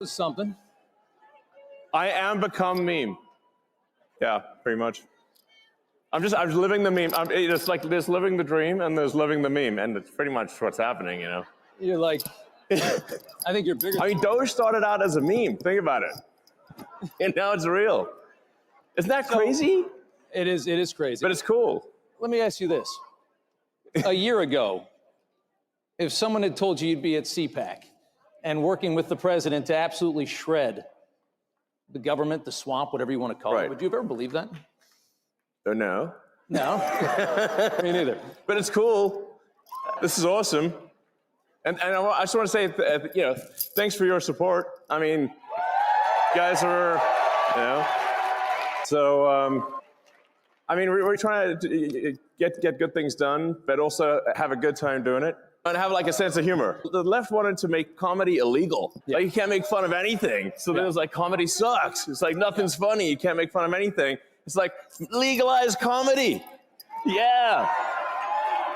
Something. I am become meme. Yeah, pretty much. I'm living the meme. It's like there's living the dream and there's living the meme, and it's pretty much what's happening, you know. You're like, I think you're bigger. I mean, DOGE started out as a meme. Think about it, and now it's real. Isn't that crazy? It is crazy. But it's cool. Let me ask you this: a year ago, if someone had told you you'd be at CPAC and working with the president to absolutely shred the government, the swamp, whatever you want to call it, would you have ever believed that? No. No? Me neither. But it's cool. This is awesome. And I just want to say, thanks for your support. I mean, you guys are, So, I mean, we're trying to get good things done, but also have a good time doing it. And have like a sense of humor. The left wanted to make comedy illegal. Yeah. Like you can't make fun of anything. So then it was like, comedy sucks. It's like nothing's funny. You can't make fun of anything. It's like, legalize comedy. Yeah.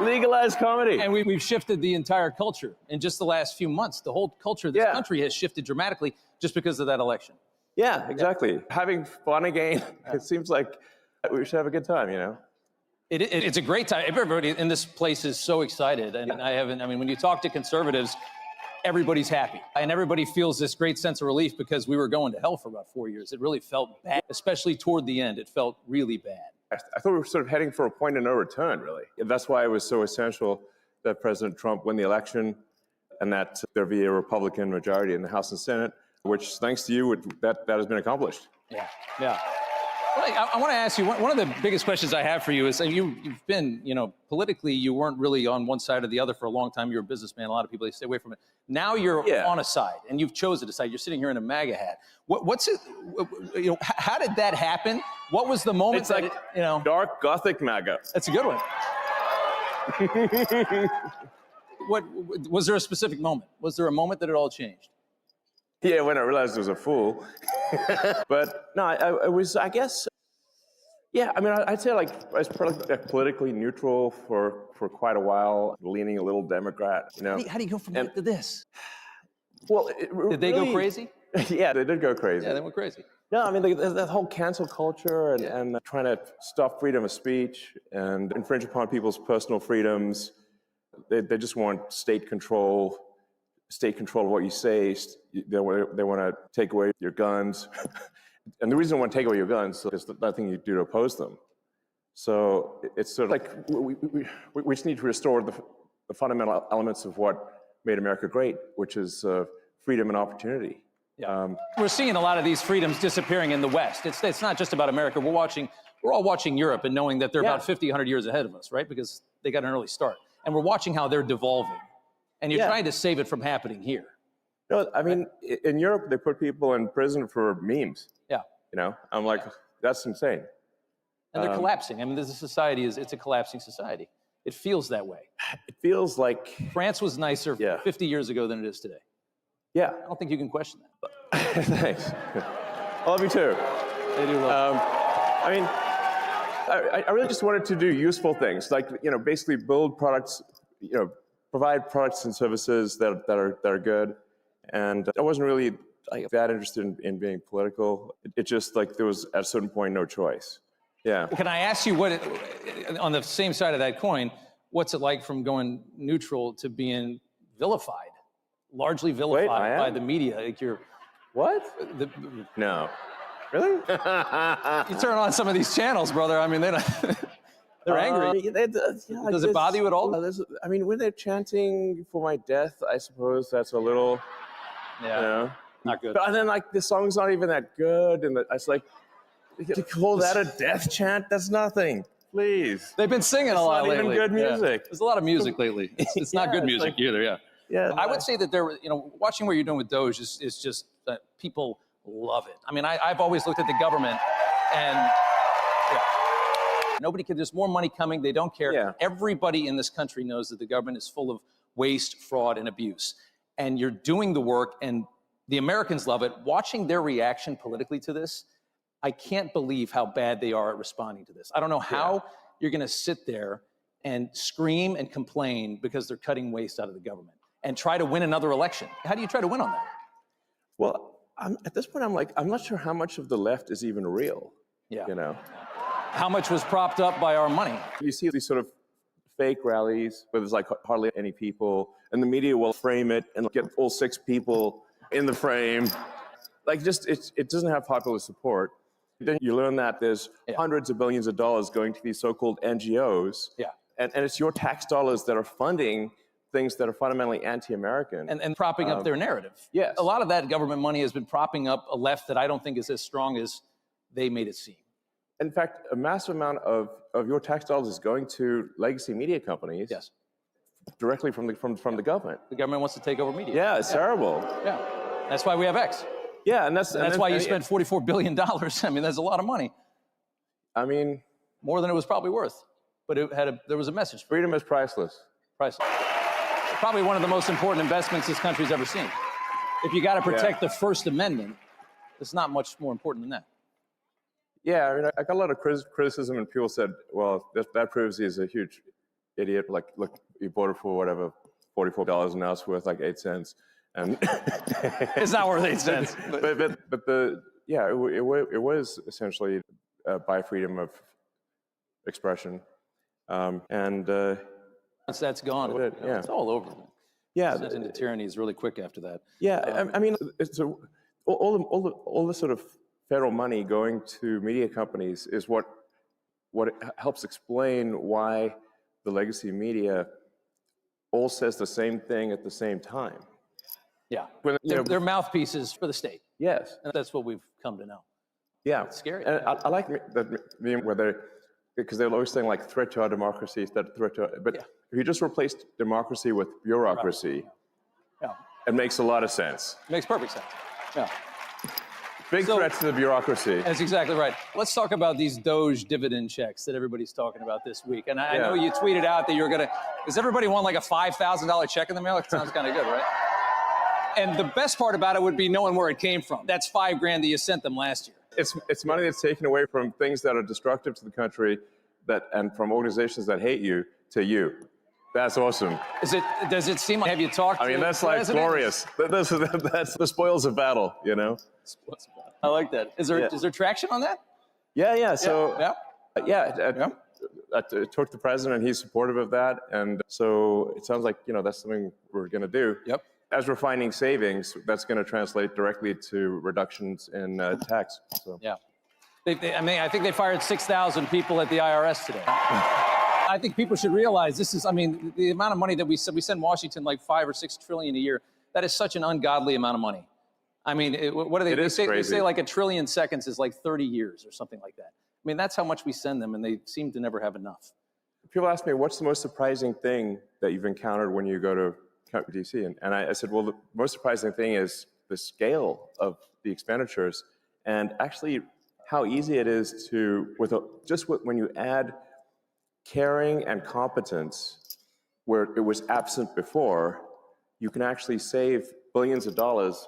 Legalize comedy. And we've shifted the entire culture in just the last few months. The whole culture of this country has shifted dramatically just because of that election. Yeah, exactly. Having fun again. It seems like we should have a good time, you know? It's a great time. Everybody in this place is so excited. And when you talk to conservatives, everybody's happy. And everybody feels this great sense of relief because we were going to hell for about 4 years. It really felt bad, especially toward the end. It felt really bad. I thought we were sort of heading for a point of no return, really. That's why it was so essential that President Trump win the election and that there be a Republican majority in the House and Senate, which, thanks to you, that has been accomplished. Yeah. Well, I want to ask you, one of the biggest questions I have for you is, you've been, politically, you weren't really on one side or the other for a long time. You're a businessman. A lot of people, they stay away from it. Now you're on a side, and you've chosen a side. You're sitting here in a MAGA hat. What's it, how did that happen? What was the moment dark Gothic MAGA. That's a good one. What was there a specific moment? Was there a moment that it all changed? Yeah, when I realized I was a fool. But no, I was, I guess, I'd say I was politically neutral for quite a while, leaning a little Democrat, How do you go from that to this? Well, did they go crazy? Yeah, they did go crazy. Yeah, they went crazy. No, I mean, that whole cancel culture and trying to stop freedom of speech and infringe upon people's personal freedoms. They just want state control of what you say. They want to take away your guns. And the reason they want to take away your guns is nothing you do to oppose them. So it's sort of like we just need to restore the fundamental elements of what made America great, which is freedom and opportunity. Yeah. We're seeing a lot of these freedoms disappearing in the West. It's not just about America. We're all watching Europe and knowing that they're about 50, 100 years ahead of us, right? Because they got an early start. And we're watching how they're devolving. And you're trying to save it from happening here. No, I mean, in Europe, they put people in prison for memes. Yeah. I'm like, that's insane. And they're collapsing. I mean, this society it's a collapsing society. It feels that way. It feels like France was nicer 50 years ago than it is today. Yeah. I don't think you can question that. Thanks. I love you too. They do love I really just wanted to do useful things, like, basically build products, provide products and services that are good. And I wasn't really that interested in being political. It just there was at a certain point no choice. Yeah. Can I ask you on the same side of that coin, what's it like from going neutral to being vilified, largely vilified by the media? Like what? No. Really? You turn on some of these channels, brother. I mean, they're angry. Does it bother you at all? When they're chanting for my death, I suppose that's a little, not good. But then, the song's not even that good, and it's like, to call that a death chant, that's nothing. Please. They've been singing a lot lately. It's not even good music. Yeah. There's a lot of music lately. It's not good music either, Yeah. I would say that watching what you're doing with DOGE is just people love it. I mean, I've always looked at the government and nobody can, there's more money coming. They don't care. Yeah. Everybody in this country knows that the government is full of waste, fraud, and abuse. And you're doing the work, and the Americans love it. Watching their reaction politically to this, I can't believe how bad they are at responding to this. I don't know how you're going to sit there and scream and complain because they're cutting waste out of the government and try to win another election. How do you try to win on that? Well, At this point, I'm not sure how much of the left is even real. Yeah. You know, How much was propped up by our money? you see these sort of fake rallies where there's like hardly any people, and the media will frame it and get all 6 people in the frame. Like, just it doesn't have popular support. Then you learn that there's hundreds of billions of dollars going to these so-called NGOs. Yeah. And it's your tax dollars that are funding things that are fundamentally anti-American. And propping up their narrative. Yes. A lot of that government money has been propping up a left that I don't think is as strong as they made it seem. In fact, a massive amount of your tax dollars is going to legacy media companies. Yes. Directly from the government. The government wants to take over media. Yeah, it's terrible. Yeah. That's why we have X. Yeah, and that's why you spent $44 billion. I mean, that's a lot of money. I mean, more than it was probably worth. But there was a message. Freedom is priceless. Priceless. Probably one of the most important investments this country's ever seen. If you got to protect the First Amendment, it's not much more important than that. Yeah, I mean, I got a lot of criticism, and people said, well, that proves he's a huge idiot. Like, look, he bought it for whatever, $44, and now it's worth like 8 cents. And it's not worth 8 cents. But it was essentially by freedom of expression. Once that's gone, it's all over. Yeah. Sent into tyranny is really quick after that. Yeah, I mean, all the sort of federal money going to media companies is what helps explain why the legacy media all says the same thing at the same time. Yeah, they're mouthpieces for the state. Yes. And that's what we've come to know. Yeah. It's scary. And I like that meme where because they're always saying like threat to our democracy, but if you just replace democracy with bureaucracy, it makes a lot of sense. Makes perfect sense. Yeah. Big threat to the bureaucracy. That's exactly right. Let's talk about these DOGE dividend checks that everybody's talking about this week. And I know you tweeted out that you're going to, does everybody want like a $5,000 check in the mail? It sounds kind of good, right? And the best part about it would be knowing where it came from. That's $5,000 that you sent them last year. It's money that's taken away from things that are destructive to the country and from organizations that hate you to you. That's awesome. Does it seem like, have you talked to that's like glorious. That's the spoils of battle, you know? I like that. Is there traction on that? Yeah. So, I talked to the president, and he's supportive of that. And so it sounds like, that's something we're going to do. Yep. As we're finding savings, that's going to translate directly to reductions in tax. So. Yeah. I think they fired 6,000 people at the IRS today. I think people should realize the amount of money that we send Washington like 5 or 6 trillion a year. That is such an ungodly amount of money. I mean, what do they? They say like a trillion seconds is like 30 years or something like that. I mean, that's how much we send them, and they seem to never have enough. People ask me, what's the most surprising thing that you've encountered when you go to DC? And I said, well, the most surprising thing is the scale of the expenditures, and actually how easy it is to, when you add caring and competence where it was absent before, you can actually save billions of dollars,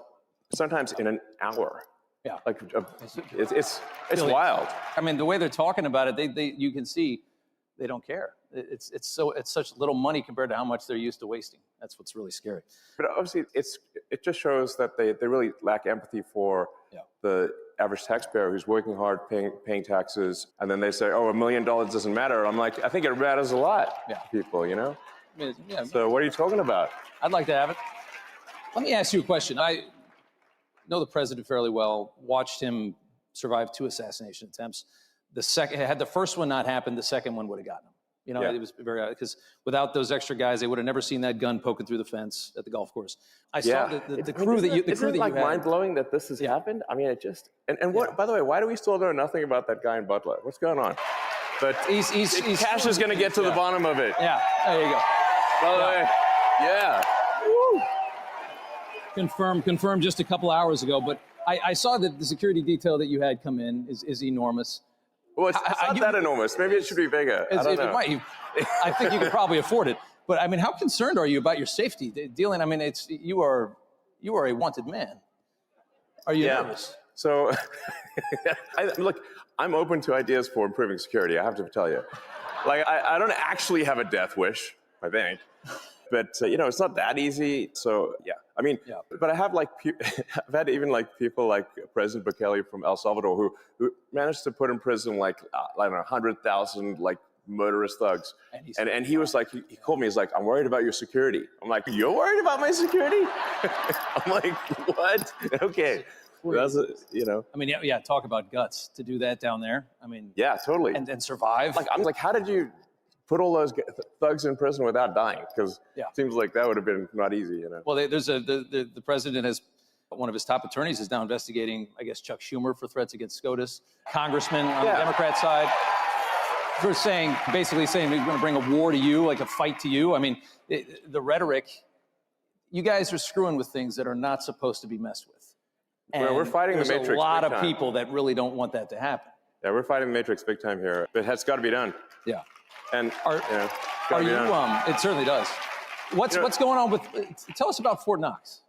sometimes in an hour. Yeah. Like, it's wild. I mean, the way they're talking about it, you can see they don't care. It's such little money compared to how much they're used to wasting. That's what's really scary. But obviously, it just shows that they really lack empathy for the average taxpayer who's working hard, paying taxes, and then they say, "Oh, $1 million doesn't matter." I'm like, I think it matters a lot to people, So what are you talking about? I'd like to have it. Let me ask you a question. I know the president fairly well. Watched him survive 2 assassination attempts. Had the first one not happened, the second one would have gotten him. It was very, because without those extra guys, they would have never seen that gun poking through the fence at the golf course. I saw the crew that you had. Isn't it like mind-blowing that this has happened? I mean, it just, and what, by the way, why do we still know nothing about that guy in Butler? What's going on? But he's Cash is going to get to the bottom of it. Yeah, there you go. By the way, Woo. Confirmed just a couple hours ago, but I saw that the security detail that you had come in is enormous. Well, it's not that enormous. Maybe it should be bigger. I don't know. I think you could probably afford it. But I mean, how concerned are you about your safety? Dealing, I mean, you are a wanted man. Are you nervous? So, look, I'm open to ideas for improving security. I have to tell you, like, I don't actually have a death wish, I think, but it's not that eeasy. So yeah, I mean, but I have like, I've had even like people like President Bukele from El Salvador who managed to put in prison like, I don't know, 100,000 like murderous thugs. And he was like, he called me, he's like, I'm worried about your security. I'm like, you're worried about my security? I'm like, what? Okay. That's I mean, talk about guts to do that down there. I mean, yeah, totally. And survive. Like, I'm like, how did you put all those thugs in prison without dying? Because it seems like that would have been not easy, Well, there's the president has, one of his top attorneys is now investigating, I guess, Chuck Schumer for threats against SCOTUS. Congressman on the Democrat side, for basically saying we're going to bring a war to you, like a fight to you. I mean, the rhetoric, you guys are screwing with things that are not supposed to be messed with. And we're fighting the Matrix. There's a lot of people that really don't want that to happen. Yeah, we're fighting the Matrix big time here. It has got to be done. Yeah. And are you? It certainly does. What's going on with? Tell us about Fort Knox.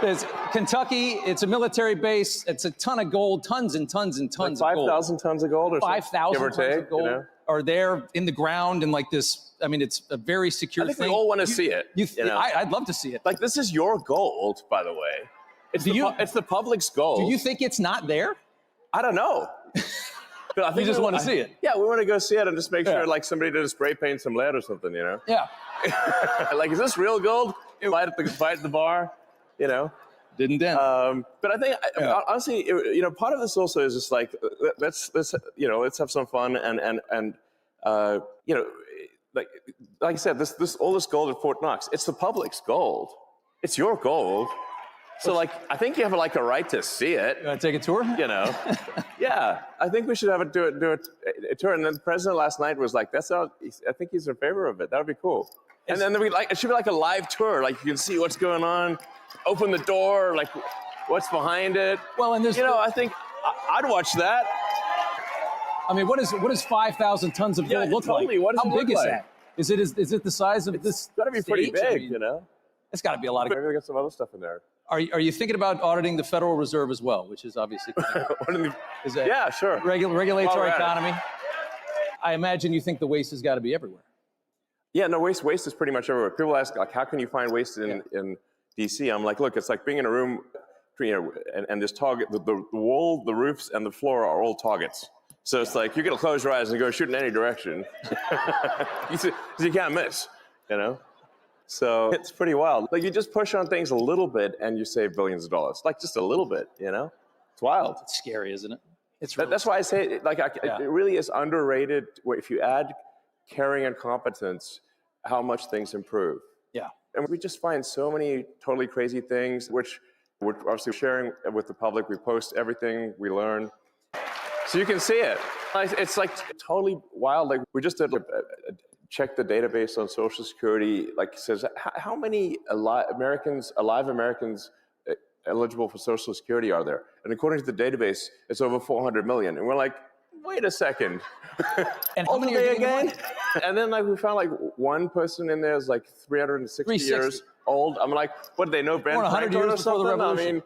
There's Kentucky. It's a military base. It's a ton of gold, tons and tons and tons like of gold. 5,000 tons of gold, or 5,000 tons of gold are there in the ground in like this. I mean, it's a very secure thing. I think thing. we all want to see it. I'd love to see it. Like, this is your gold, by the way. It's the public's gold. Do you think it's not there? I don't know. But I think you just want to see it. Yeah, we want to go see it and just make sure, like, somebody did a spray paint some lead or something, Yeah. Like, is this real gold? Fight at the bar, Didn't dent. But I think, honestly, part of this also is just like, let's have some fun and like I said, all this gold at Fort Knox, it's the public's gold. It's your gold. So, like, I think you have like a right to see it. You want to take a tour? Yeah, I think we should have do a tour. And then the president last night was like, I think he's in favor of it. That would be cool. And then it should be like a live tour. Like, you can see what's going on, open the door, like what's behind it. Well, and there's, I think I'd watch that. I mean, what does 5,000 tons of gold look like? What does How it look big like? is that? Is it the size of this? It's got to be pretty big, It's got to be a lot of. Maybe we got some other stuff in there. Are you thinking about auditing the Federal Reserve as well, which is obviously yeah, sure. Regulates our economy. I imagine you think the waste has got to be everywhere. Yeah, no, waste is pretty much everywhere. People ask, like, how can you find waste in DC? I'm like, look, it's like being in a room, and this target, the wall, the roofs, and the floor are all targets. So it's like, you're going to close your eyes and go shoot in any direction. you can't miss, So it's pretty wild. Like, you just push on things a little bit and you save billions of dollars. Like, just a little bit, It's wild. It's scary, isn't it? That's why I say, it really is underrated. If you add caring and competence, how much things improve. Yeah. And we just find so many totally crazy things, which we're obviously sharing with the public. We post everything we learn, so you can see it. It's like totally wild. Like, we just did check the database on Social Security. Like, it says how many alive Americans eligible for Social Security are there? And according to the database, it's over 400 million. And we're like, wait a second. And how many are again? And then, like, we found like one person in there is like 360 years old. I'm like, what, they know Ben 100 Franklin years or before the something? revolution.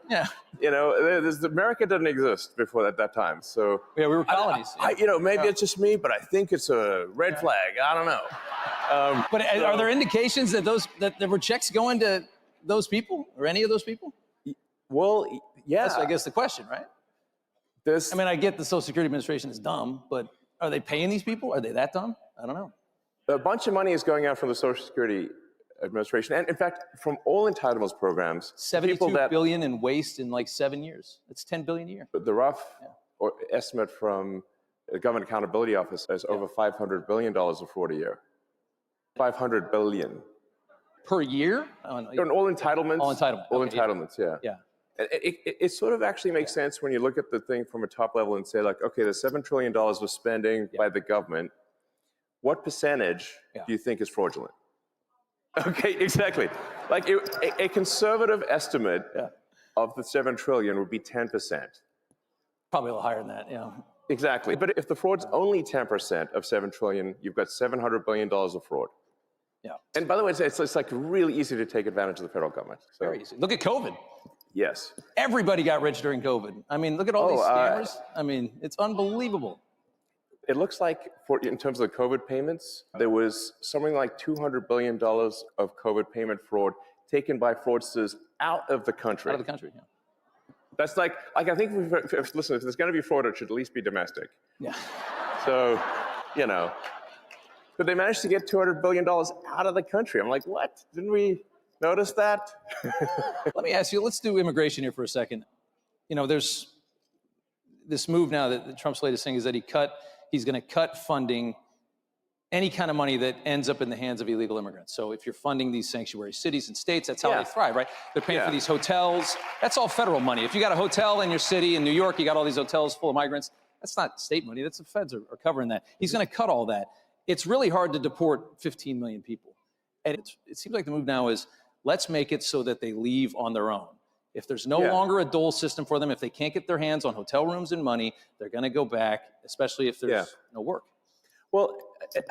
I mean, America didn't exist before at that time. So yeah, we were colonies. Maybe it's just me, but I think it's a red flag. I don't know. But are there indications that there were checks going to those people or any of those people? Well, yeah. That's, I guess, the question, right? I mean, I get the Social Security Administration is dumb, but are they paying these people? Are they that dumb? I don't know. A bunch of money is going out from the Social Security Administration, and in fact, from all entitlements programs. $72 billion in waste in like 7 years. It's $10 billion a year. The rough estimate from the Government Accountability Office is over $500 billion of fraud a year. $500 billion. Per year? On all entitlements. All entitlements. All entitlements, yeah. It sort of actually makes sense when you look at the thing from a top level and say, like, okay, there's $7 trillion of spending by the government. What percentage do you think is fraudulent? Okay, exactly. Like, a conservative estimate of the $7 trillion would be 10%. Probably a little higher than that, yeah. Exactly. But if the fraud's only 10% of $7 trillion, you've got $700 billion of fraud. Yeah. And by the way, it's like really easy to take advantage of the federal government. So. Very easy. Look at COVID. Yes. Everybody got rich during COVID. I mean, look at all these scammers. I mean, it's unbelievable. It looks like, in terms of the COVID payments, there was something like $200 billion of COVID payment fraud taken by fraudsters out of the country. Out of the country, yeah. That's like I think, listen, if there's going to be fraud, it should at least be domestic. Yeah. So, but they managed to get $200 billion out of the country. I'm like, what? Didn't we notice that? Let me ask you, let's do immigration here for a second. There's this move now that Trump's latest thing is that he's going to cut funding, any kind of money that ends up in the hands of illegal immigrants. So if you're funding these sanctuary cities and states, that's how they thrive, right? They're paying for these hotels. That's all federal money. If you got a hotel in your city, in New York, you got all these hotels full of migrants, that's not state money. That's the feds are covering that. He's going to cut all that. It's really hard to deport 15 million people. And it seems like the move now is, let's make it so that they leave on their own. If there's no longer a dole system for them, if they can't get their hands on hotel rooms and money, they're going to go back, especially if there's no work. Well,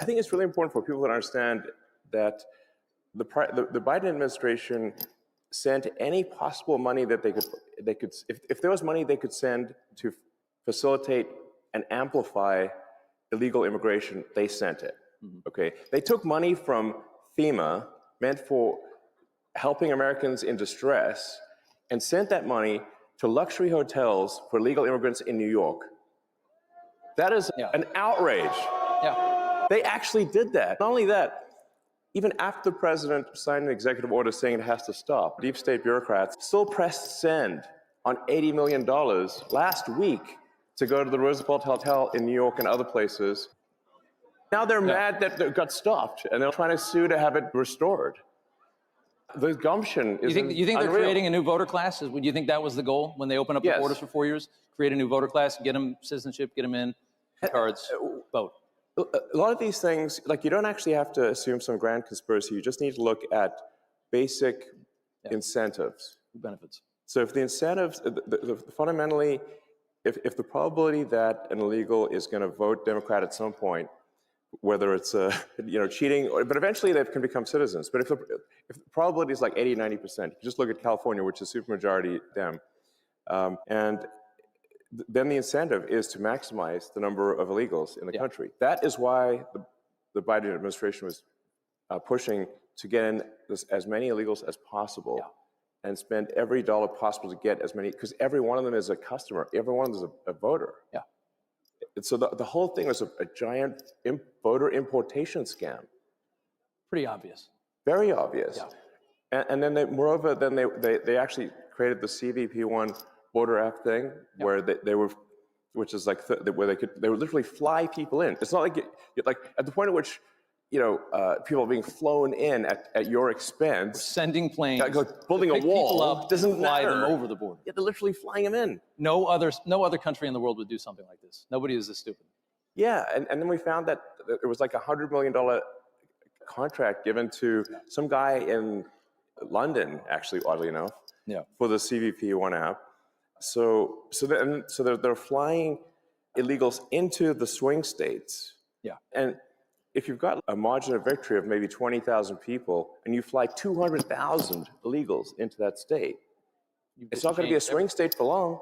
I think it's really important for people to understand that the Biden administration sent any possible money that they could if there was money they could send to facilitate and amplify illegal immigration, they sent it. Okay, they took money from FEMA meant for helping Americans in distress and sent that money to luxury hotels for illegal immigrants in New York. That is an outrage. Yeah. They actually did that. Not only that, even after the president signed an executive order saying it has to stop, deep state bureaucrats still pressed send on $80 million last week to go to the Roosevelt Hotel in New York and other places. Now they're mad that it got stopped, and they're trying to sue to have it restored. The gumption is You think they're creating a new voter class? Would you think that was the goal when they opened up the borders for 4 years? Create a new voter class, get them citizenship, get them in, cards, vote. A lot of these things, like, you don't actually have to assume some grand conspiracy. You just need to look at basic incentives. Benefits. So if the incentives, fundamentally, if the probability that an illegal is going to vote Democrat at some point, whether it's cheating, but eventually they can become citizens. But if the probability is like 80, 90%, you just look at California, which is supermajority Dem, and then the incentive is to maximize the number of illegals in the country. That is why the Biden administration was pushing to get in as many illegals as possible and spend every dollar possible to get as many, because every one of them is a customer, every one of them is a voter. Yeah. So the whole thing was a giant voter importation scam. Pretty obvious. Very obvious. Yeah. And then moreover, they actually created the CVP1 Border Act thing, where they were, which is like where they would literally fly people in. It's not like like at the point at which people are being flown in at your expense, sending planes, building a wall up, doesn't fly them over the border. Yeah, they're literally flying them in. No other country in the world would do something like this. Nobody is this stupid. Yeah, and then we found that it was like $100 million contract given to some guy in London, actually, oddly enough, for the CVP1 app. So they're flying illegals into the swing states. Yeah. And if you've got a margin of victory of maybe 20,000 people and you fly 200,000 illegals into that state, it's not going to be a swing state for long.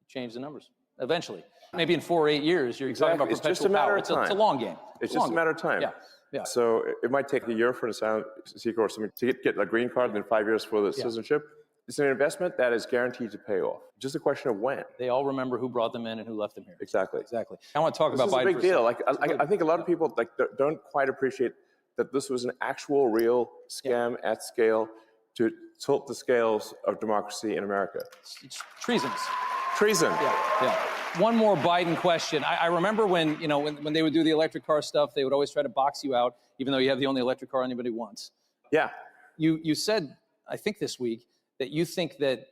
Change the numbers eventually. Maybe in 4 or 8 years, you're talking about perpetual power. It's a long game. It's just a matter of time. Yeah. So it might take a year for an asylum seeker or something to get a green card and then 5 years for the citizenship. It's an investment that is guaranteed to pay off. Just a question of when. They all remember who brought them in and who left them here. Exactly. I want to talk about Biden. This is a big deal. Like, I think a lot of people don't quite appreciate that this was an actual, real scam at scale to tilt the scales of democracy in America. It's treasonous. Treason. Yeah. One more Biden question. I remember when they would do the electric car stuff, they would always try to box you out, even though you have the only electric car anybody wants. Yeah. You said, I think this week, that you think that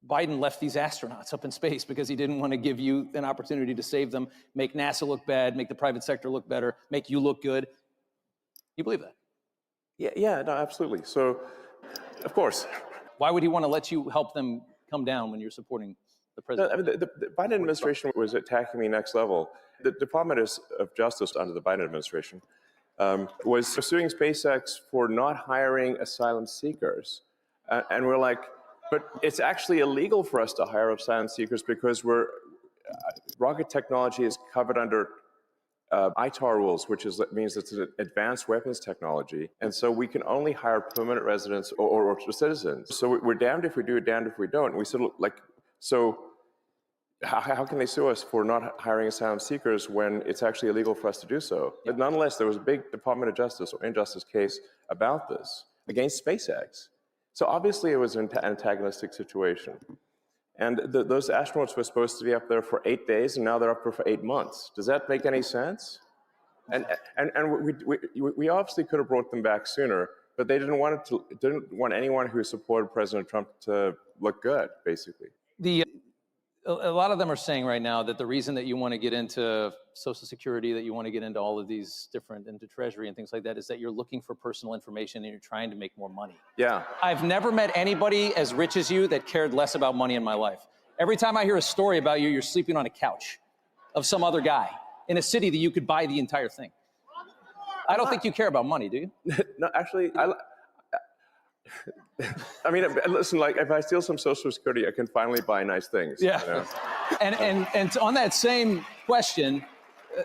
Biden left these astronauts up in space because he didn't want to give you an opportunity to save them, make NASA look bad, make the private sector look better, make you look good. You believe that? Yeah, no, absolutely. So, of course. Why would he want to let you help them come down when you're supporting the president? No, I mean, the Biden administration was attacking me next level. The Department of Justice under the Biden administration was suing SpaceX for not hiring asylum seekers. And we're like, but it's actually illegal for us to hire asylum seekers because rocket technology is covered under ITAR rules, which means it's an advanced weapons technology. And so we can only hire permanent residents or citizens. So we're damned if we do, damned if we don't. And we sort of like, so how can they sue us for not hiring asylum seekers when it's actually illegal for us to do so? But nonetheless, there was a big Department of Justice or injustice case about this against SpaceX. So obviously it was an antagonistic situation. And those astronauts were supposed to be up there for 8 days, and now they're up there for 8 months. Does that make any sense? And we obviously could have brought them back sooner, but they didn't want anyone who supported President Trump to look good, basically. A lot of them are saying right now that the reason that you want to get into Social Security, that you want to get into all of these different, into Treasury and things like that, is that you're looking for personal information and you're trying to make more money. Yeah. I've never met anybody as rich as you that cared less about money in my life. Every time I hear a story about you, you're sleeping on a couch of some other guy in a city that you could buy the entire thing. I don't think you care about money, do you? No, actually, I mean, listen, like if I steal some Social Security, I can finally buy nice things. Yeah. You know? And on that same question,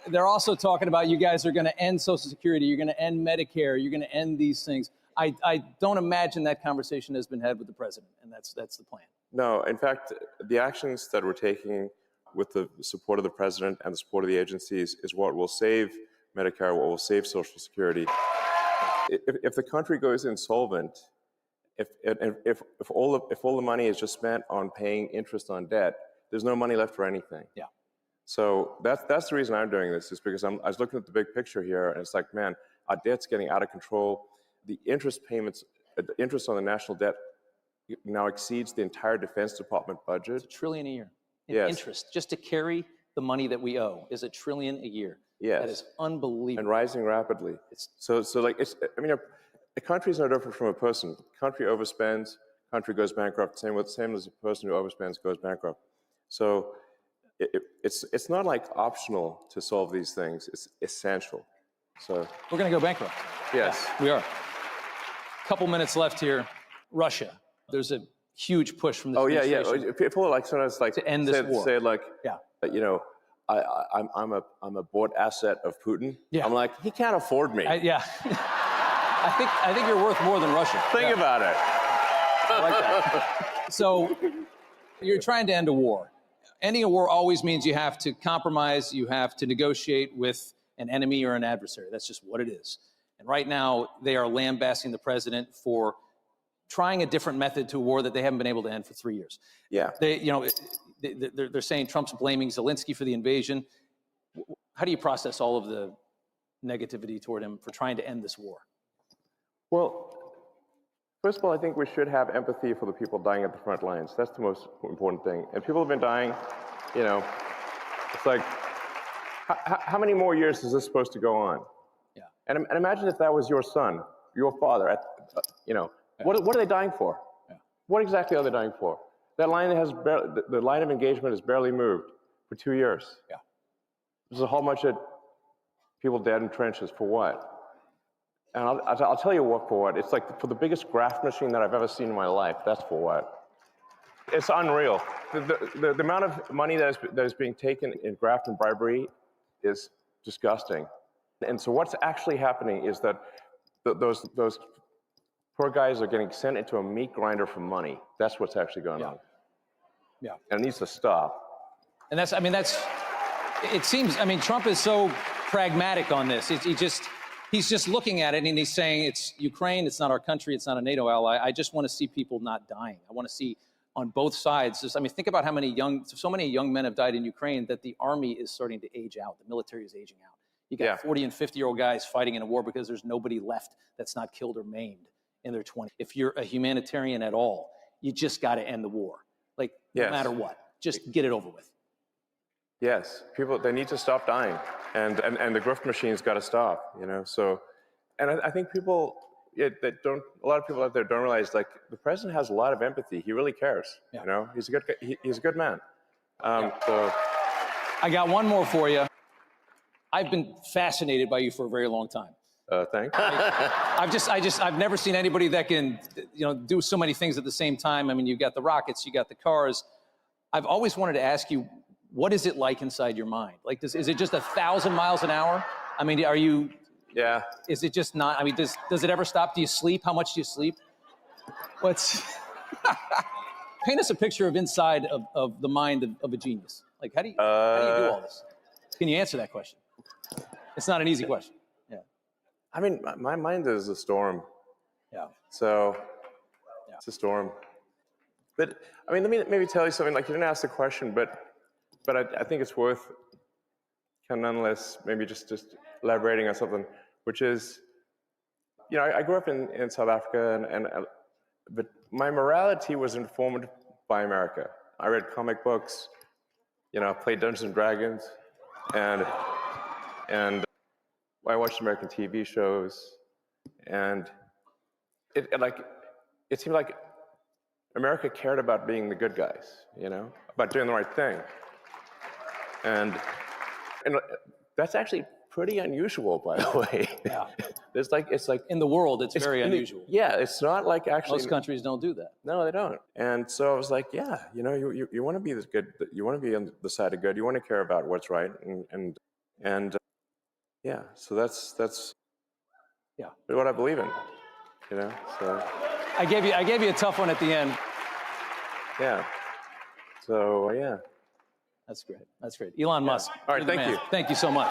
they're also talking about you guys are going to end Social Security, you're going to end Medicare, you're going to end these things. I don't imagine that conversation has been had with the president, and that's the plan. No, in fact, the actions that we're taking with the support of the president and the support of the agencies is what will save Medicare, what will save Social Security. If the country goes insolvent, if all the money is just spent on paying interest on debt, there's no money left for anything. Yeah. So that's the reason I'm doing this, is because I was looking at the big picture here, and it's like, man, our debt's getting out of control. The interest payments, the interest on the national debt now exceeds the entire Defense Department budget. It's $1 trillion a year in Yes. interest. Just to carry the money that we owe is $1 trillion a year. Yes. That is unbelievable. And rising rapidly. So like, I mean, a country is no different from a person. Country overspends, country goes bankrupt. Same as a person who overspends goes bankrupt. So it's not like optional to solve these things. It's essential. So we're going to go bankrupt. Yes, we are. A couple minutes left here. Russia. There's a huge push from this administration. People like sometimes like to end this war. Say like, you know, I'm a bought asset of Putin. Yeah. I'm like, he can't afford me. I think you're worth more than Russia. Think about it. I like that. So you're trying to end a war. Ending a war always means you have to compromise, you have to negotiate with an enemy or an adversary. That's just what it is. And right now, they are lambasting the president for trying a different method to a war that they haven't been able to end for 3 years. Yeah. They're saying Trump's blaming Zelensky for the invasion. How do you process all of the negativity toward him for trying to end this war? Well, first of all, I think we should have empathy for the people dying at the front lines. That's the most important thing. And people have been dying, you know, it's like, how many more years is this supposed to go on? Yeah. And imagine if that was your son, your father, what are they dying for? Yeah. What exactly are they dying for? That line the line of engagement has barely moved for 2 years. Yeah. There's a whole bunch of people dead in trenches for what? And I'll tell you what for what. It's like for the biggest graft machine that I've ever seen in my life. That's for what. It's unreal. The amount of money that is being taken in graft and bribery is disgusting. And so what's actually happening is that those poor guys are getting sent into a meat grinder for money. That's what's actually going on. Yeah. And it needs to stop. And it seems, Trump is so pragmatic on this. He's just looking at it and he's saying, it's Ukraine, it's not our country, it's not a NATO ally. I just want to see people not dying. I want to see on both sides. Think about how so many young men have died in Ukraine that the army is starting to age out. The military is aging out. You got 40 and 50-year-old guys fighting in a war because there's nobody left that's not killed or maimed in their 20s. If you're a humanitarian at all, you just got to end the war. No matter what, just get it over with. Yes, people, they need to stop dying, and the grift machine's got to stop, you know. So, and I think people a lot of people out there don't realize, like, the president has a lot of empathy. He really cares, you know. He's a good man. So, I got one more for you. I've been fascinated by you for a very long time. Thanks. I've never seen anybody that can, do so many things at the same time. You've got the rockets, you got the cars. I've always wanted to ask you, what is it like inside your mind? Like, is it just 1,000 miles an hour? I mean, are you? Yeah. Is it just not? I mean, does it ever stop? Do you sleep? How much do you sleep? What's? Paint us a picture of inside of the mind of a genius. Like, how do you do all this? Can you answer that question? It's not an easy question. Yeah. I mean, my mind is a storm. Yeah. So it's a storm. But I mean, let me maybe tell you something. Like, you didn't ask the question, but I think it's worth kind of nonetheless maybe just elaborating on something, which is, you know, I grew up in South Africa, but my morality was informed by America. I read comic books, you know, played Dungeons and Dragons, and I watched American TV shows, and it seemed like America cared about being the good guys, you know, about doing the right thing, and that's actually pretty unusual, by the way. Yeah. It's like In the world, it's very unusual. Yeah, it's not like actually. Most countries don't do that. No, they don't. And so I was like, yeah, you know, you want to be this good. You want to be on the side of good. You want to care about what's right, and yeah. So that's yeah what I believe in. You know. So I gave you a tough one at the end. Yeah. So yeah. That's great. That's great. Elon Musk. All right. Thank you. Thank you so much.